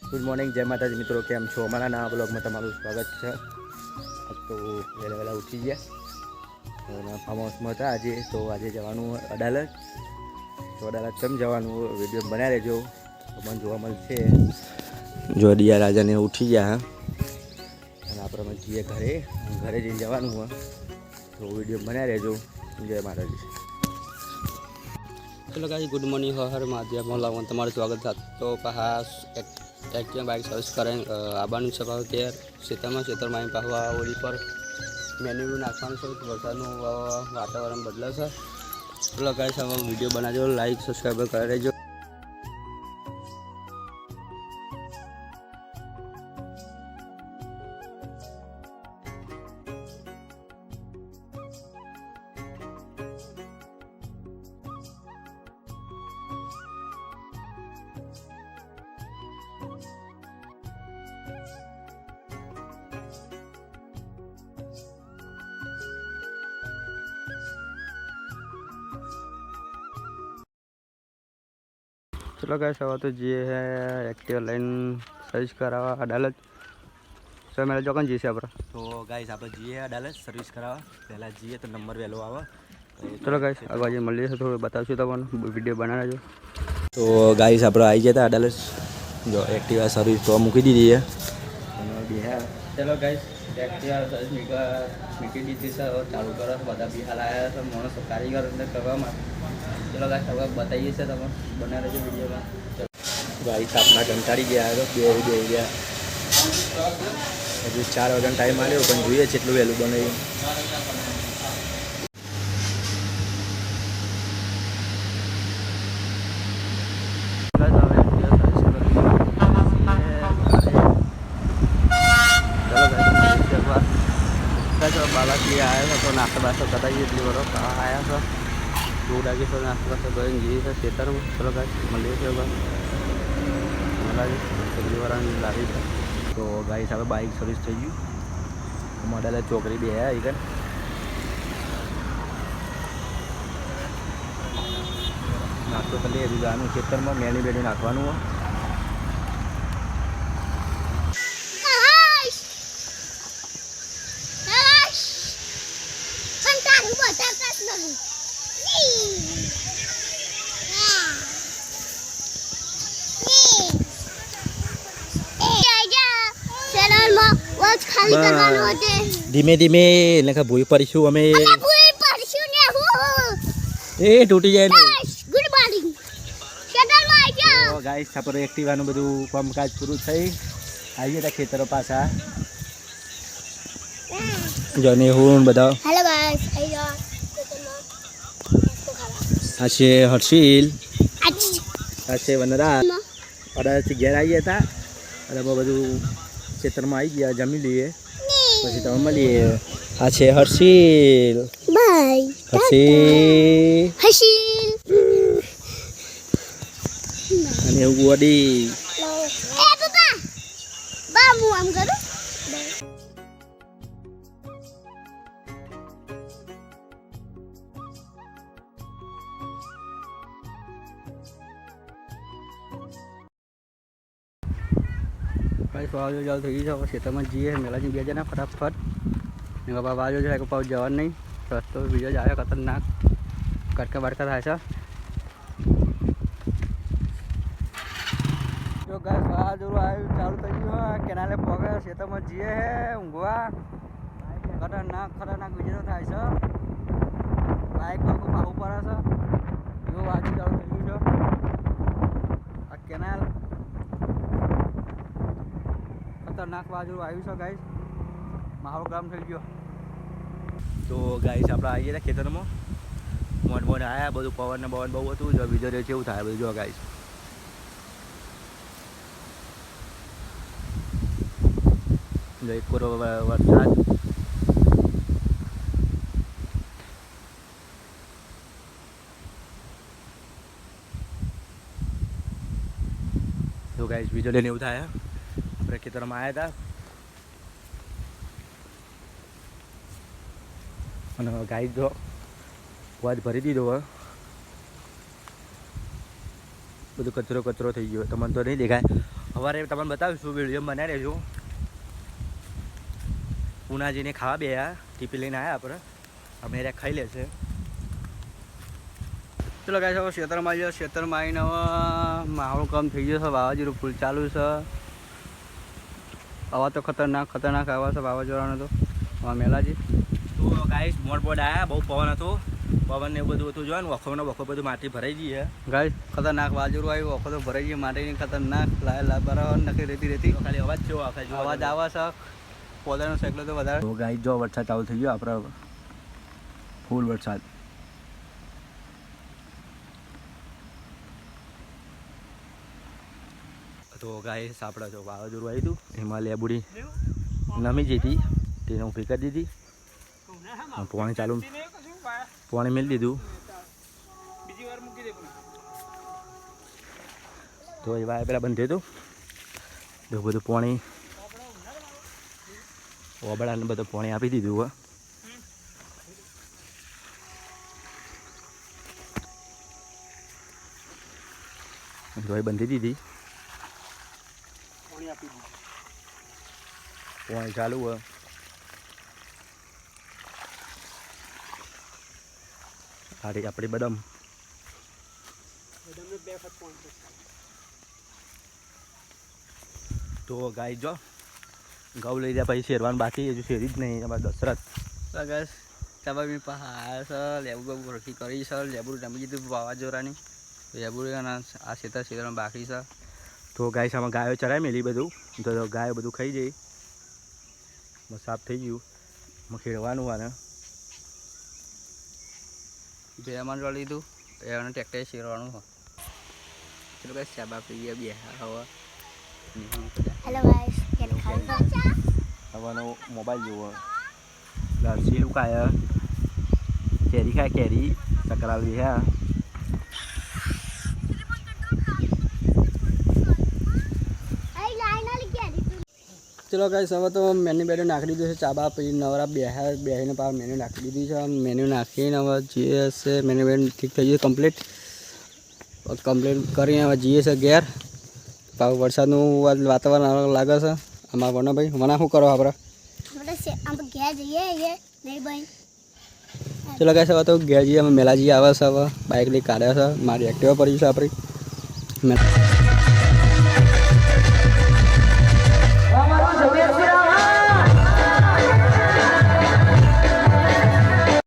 Good morning, જય માતાજી મિત્રો, કેમ છો? અમારા નવા બ્લોગમાં તમારું સ્વાગત છે. તો વહેલા ઉઠી ગયા અને ફાર્મ હાઉસમાં હતા આજે. તો આજે જવાનું અડાલજ. તો અડાલજ કેમ જવાનું વિડીયો બનાવી રહેજો, તો મને જોવા મળશે. જો દિયા રાજાને ઉઠી ગયા અને આપણે જઈએ ઘરે જઈને જવાનું હોય, તો વિડીયો બનાવી રહેજો. જય માતાજી. ચલો ગાઈસ, ગુડ મોર્નિંગ. હર મહાદેવમાં લાવવાનું તમારું સ્વાગત છે. તો પાછા એક્ટિવા બાઇક સર્વિસ કરીને આવવાનું છે. પાછું ત્યાં ખેતરમાં પાછું ઓલી પર મેન્યુ નાખવાનું છે. વરસાદનું વાતાવરણ બદલે છે. ચલો ગાઈસ, હવે વિડીયો બનાવજો, લાઈક સબસ્ક્રાઈબ કરી દેજો. चलो गाइस, अब तो जी है एक्टिवा लाइन सर्विस करावा अडालज. सर मेरे जोकन जी से आप તો ગાઈસ આપણે જઈએ અડાલજ સર્વિસ કરાવવા. પહેલાં જઈએ તો નંબર વહેલો આવે. चलो गाइस, अब आज मिल जैसे थोड़ा बताओ तब वीडियो बना जो. તો ગાઈસ આપણે આવી ગયા હતા અડાલજ. જો એક્ટિવા સર્વિસ તો મૂકી દીધી છે. चलो गाइस, एक्टिवा सर्विस मीठी दीदी से चालू करो. बता बिहार आया था मानस कारीगर अंदर करवा. चलो गाइस, अब बताइए से तब बना रहे वीडियो में. ગાઈસ આપણા કંટાળી ગયા હતો, બે ગયા. હજુ 4 વાગ્યાનો ટાઈમ આવ્યો, પણ જોઈએ છે એટલું વહેલું બનાવ્યું. बालाजी आया था तो नाश्ता वास्ता बताइए इतनी बड़ो कहाँ आया था. 2 वागे तो नाश्ता वास्ता करेंगे जी था खेतर में. चलो गाइस, मिलिए थे पहली बार लारी था. તો ગાઈસ હવે બાઇક સર્વિસ થઈ ગયું. મોડેલ ચોકરી બે આગળ નાસ્તો કરી હજુ જવાનું ખેતરમાં મેની બેની નાખવાનું હોય. ધીમે ધીમે એટલે ભૂઈ પડીશું અમે. એ તૂટી જાય ને. ગાઈસ આપણે એક્ટિવાનું બધું કામકાજ પૂરું થઈ આવીએ હતા ખેતરો પાછા. જોને હું બધા હેલો ગાઈસ, આ છે હર્ષિલ, આ છે વનરાજ. અડાથી ઘેર આવીએ હતા અને બધું ખેતરમાં આવી ગયા, જમી લઈએ પછી તમે મળીએ. આ છે હર્ષિલ. બાય હર્ષિલ અને વડી. એ પપ્પા બા હું આમ કરું. गाइस, वाजो जल्द થઈ ગઈ છે. ખેતરમાં જઈએ મેલાજી બે જણા ફટાફટ. ને બાબા વાજો છે કે પાવ જવાનું નહીં. રસ્તો બીજો જ આવ્યો ખતરનાક, કડકા બડકા થાય છે. જો ગાઈસ, વાજો આવ્યું ચાલુ થઈ ગયું. કેનાલે પોગે ખેતરમાં જઈએ હે ઊંઘવા. ખતરનાક વિજય થાય છે. બાઇક પર પાહુ પડે છે. જો વાજો ચાલુ થઈ ગયું છે. આ કેનાલ ખતરનાક બાજુ આવ્યું છે ગાઈસ. મારો કામ થઈ ગયો. તો ગાઈસ આપણે આવીએ હતા ખેતરમાં. મોન આવ્યા, બધું પવન ને બવન બહુ હતું. જો બીજો રે કેવું થાય બધું. જો ગાઈસ જો એક કોરો વરસાદ. તો ગાઈસ બીજો લઈને એવું થાય. આપણે ખેતરમાં આવ્યા હતા અને ગાઈસ જો વાજ ભરી દીધો હોય. બધું કચરો થઈ ગયો, તમને તો નહીં દેખાય. સવારે તમને બતાવીશું, વિડીયો બનાવી રહેજો. ઉનાજીને ખાવા બે ટીપી લઈને આવ્યા આપણે, અમે એને ખાઈ લેશે. ચલો ગાઈસ હવે ખેતરમાં આવ્યો, ખેતરમાં આવીને હવે માહોલ કમ થઈ ગયો છે, વાવાઝોડું ફૂલ ચાલુ છે. આવા તો ખતરનાક આવા છે વાવાઝોડાનો તો મેલાજી. તો ગાઈસ મોડ બોર્ડ આવ્યા, બહુ પવન હતો, પવન ને એવું બધું હતું. જોવાનું વખો બધું માટી ભરાઈ ગઈ છે. ગાઈસ ખતરનાક વાવાઝોડું આવ્યું, વખો તો ભરાઈ ગઈ માટીની, ખતરનાક બરાબર નથી રેતી ખાલી અવાજ થયો આખા અવાજ આવે છે. પોદાનો સાયકલ તો વધારે. તો ગાઈસ જો વરસાદ ચાલુ થઈ ગયો આપણે, ફૂલ વરસાદ. તો ગાઈસ આપણે જો વાવાઝોડું આવ્યું હતું, એમાં લેબુડી નમી જઈ હતી, તેને ઊભી કરી દીધી, પાણી ચાલુ પાણી મેળી દીધું. તો એવા પેલા બંધ થયું હતું, એવું બધું પાણી ઓબળાને બધું પાણી આપી દીધું. તો એ બંધી દીધી, પાણી ચાલુ હોય. આપણી બદામ તો ગાય જો ઘઉં લઈ જાય પછી શેરવાનું બાકી, હજુ શેરી જ નહીં અમારે દશરથ. ગાઈસ ચાબા પહાડ છે, લેબુ રખી કરી છે, લેબુ રમી દીધું વાવાઝોડાની, લેબુ આ ખેતરમાં બાકી છે. તો ગાય આમાં ગાયો ચરાઈ મેલી બધું, તો ગાયો બધું ખાઈ જાય, સાફ થઈ ગયું, ખેડવાનું આને ભેમાં જોડી લીધું, એને ટ્રેક્ટર શેરવાનું હોય. ચલો ગાઈસ ચાબા પીએ બે હવે. હેલો ગાઈસ, કેમ ખાવ છો? હવાનો મોબાઈલ જોવો, લસ્સી લુકાય, કેરી ખાય, કેરી ચકરાવી હે. ચલો ગાઈસ હવે તો મેન્યુ બેન્યુ નાખી દીધું છે, ચાબા પછી નવરા બેહીને પાછા મેન્યુ નાખી દીધી છે. મેન્યુ નાખીને હવે જઈએ છે, મેન્યુ બેન ઠીક થઈ ગયું કમ્પ્લીટ કરીને હવે જઈએ છે ઘેર. પાછું વરસાદનું વાતાવરણ અલગ લાગે છે. અમારા વનાભાઈ શું કરો આપણે? ઘેર જઈએ નહીં ભાઈ. ચલો ગાઈસ હવે તો ઘેર જઈએ, અમે મેલાજી આવે છે, હવે બાઇક લઈ કાઢ્યા છે, મારી એક્ટિવા પડી છે આપણી.